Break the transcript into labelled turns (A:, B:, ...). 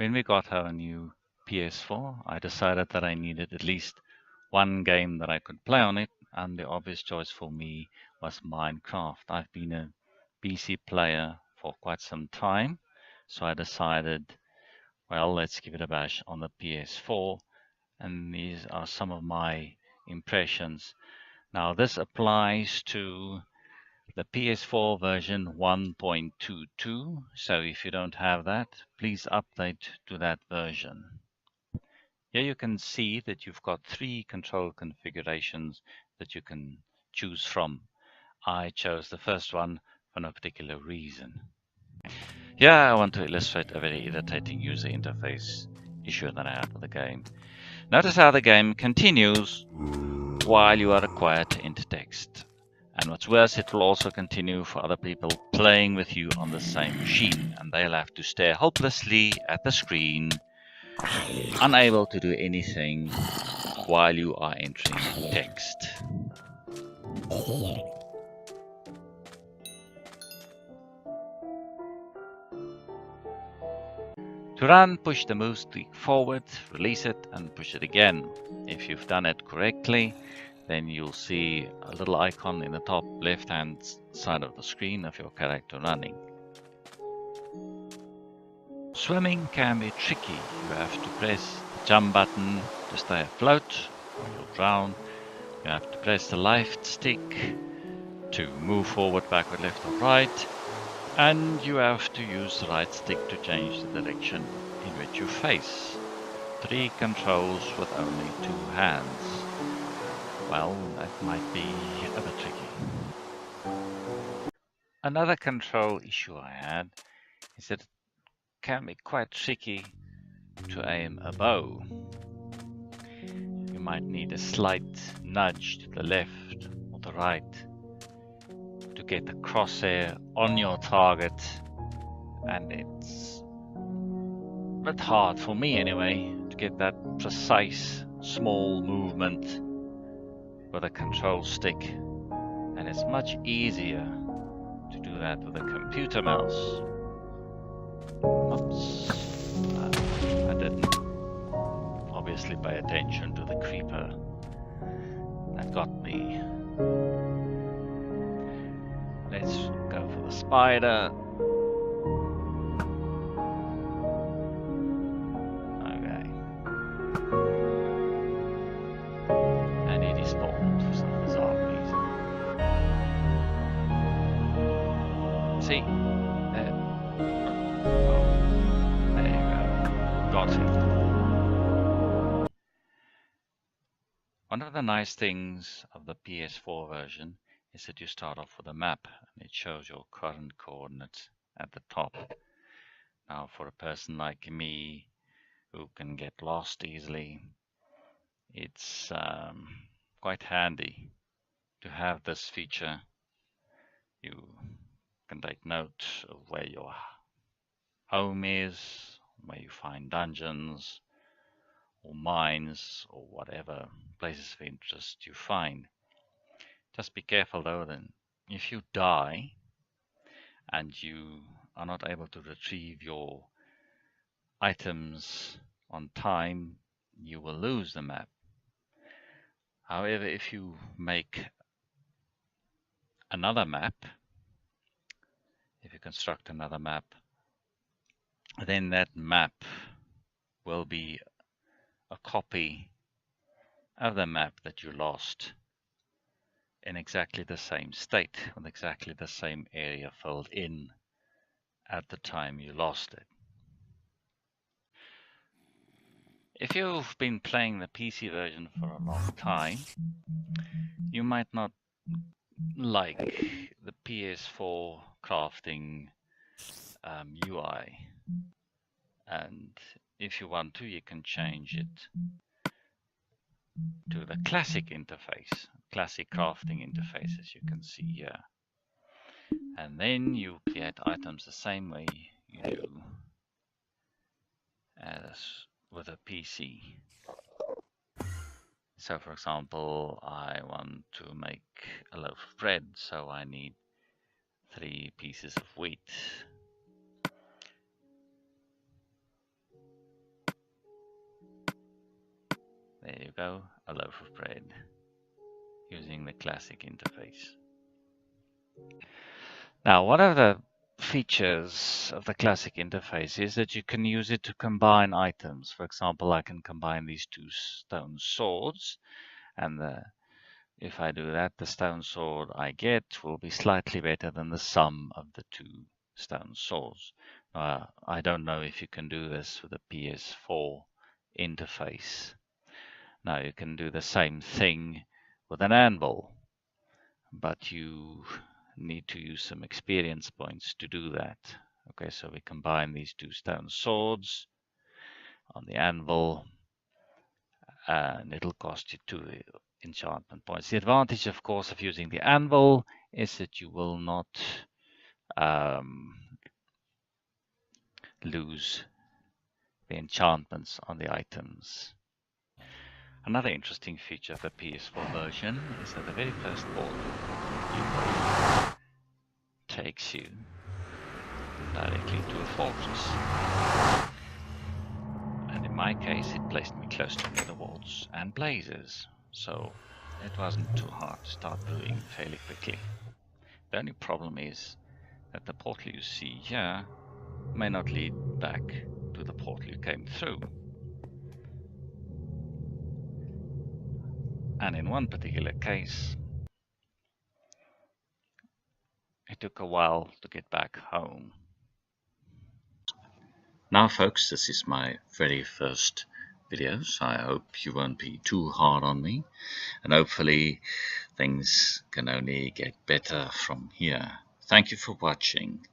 A: When we got our new PS4, I decided that I needed at least one game that I could play on it, and the obvious choice for me was Minecraft. I've been a PC player for quite some time, so I decided, well, let's give it a bash on the PS4, and these are some of my impressions. Now, this applies to the PS4 version 1.22, so if you don't have that, please update to that version. Here you can see that you've got 3 control configurations that you can choose from. I chose the first one for no particular reason. Here I want to illustrate a very irritating user interface issue that I had with the game. Notice how the game continues while you are required to enter text. And what's worse, it will also continue for other people playing with you on the same machine, and they'll have to stare hopelessly at the screen, unable to do anything while you are entering text. To run, push the move stick forward, release it, and push it again. If you've done it correctly, then you'll see a little icon in the top left-hand side of the screen of your character running. Swimming can be tricky. You have to press the jump button to stay afloat, or you'll drown. You have to press the left stick to move forward, backward, left, or right. And you have to use the right stick to change the direction in which you face. 3 controls with only 2 hands. Well, that might be a bit tricky. Another control issue I had is that it can be quite tricky to aim a bow. You might need a slight nudge to the left or the right to get the crosshair on your target, and it's a bit hard for me anyway to get that precise small movement with a control stick, and it's much easier to do that with a computer mouse. Oops, I didn't obviously pay attention to the creeper that got me. Let's go for the spider. Okay. And it is spawned for some bizarre reason. See? There. Oh, there you go. Got it. One of the nice things of the PS4 version is that you start off with a map, and it shows your current coordinates at the top. Now, for a person like me who can get lost easily, it's quite handy to have this feature. You can take note of where your home is, where you find dungeons or mines or whatever places of interest you find. Just be careful though, then if you die and you are not able to retrieve your items on time, you will lose the map. However, if you make another map, if you construct another map, then that map will be a copy of the map that you lost in exactly the same state, with exactly the same area filled in at the time you lost it. If you've been playing the PC version for a long time, you might not like the PS4 crafting UI, and if you want to, you can change it to the classic interface, classic crafting interface, as you can see here. And then you create items the same way you do as with a PC. So for example, I want to make a loaf of bread, so I need 3 pieces of wheat. There you go, a loaf of bread using the classic interface. Now, one of the features of the classic interface is that you can use it to combine items. For example, I can combine these two stone swords, and if I do that, the stone sword I get will be slightly better than the sum of the two stone swords. I don't know if you can do this with a PS4 interface. Now, you can do the same thing with an anvil, but you need to use some experience points to do that. Okay, so we combine these two stone swords on the anvil, and it'll cost you 2 enchantment points. The advantage, of course, of using the anvil is that you will not lose the enchantments on the items. Another interesting feature of the PS4 version is that the very first portal you go takes you directly to a fortress. And in my case, it placed me close to nether walls and blazes, so it wasn't too hard to start doing fairly quickly. The only problem is that the portal you see here may not lead back to the portal you came through. And in one particular case, it took a while to get back home. Now folks, this is my very first video, so I hope you won't be too hard on me, and hopefully things can only get better from here. Thank you for watching.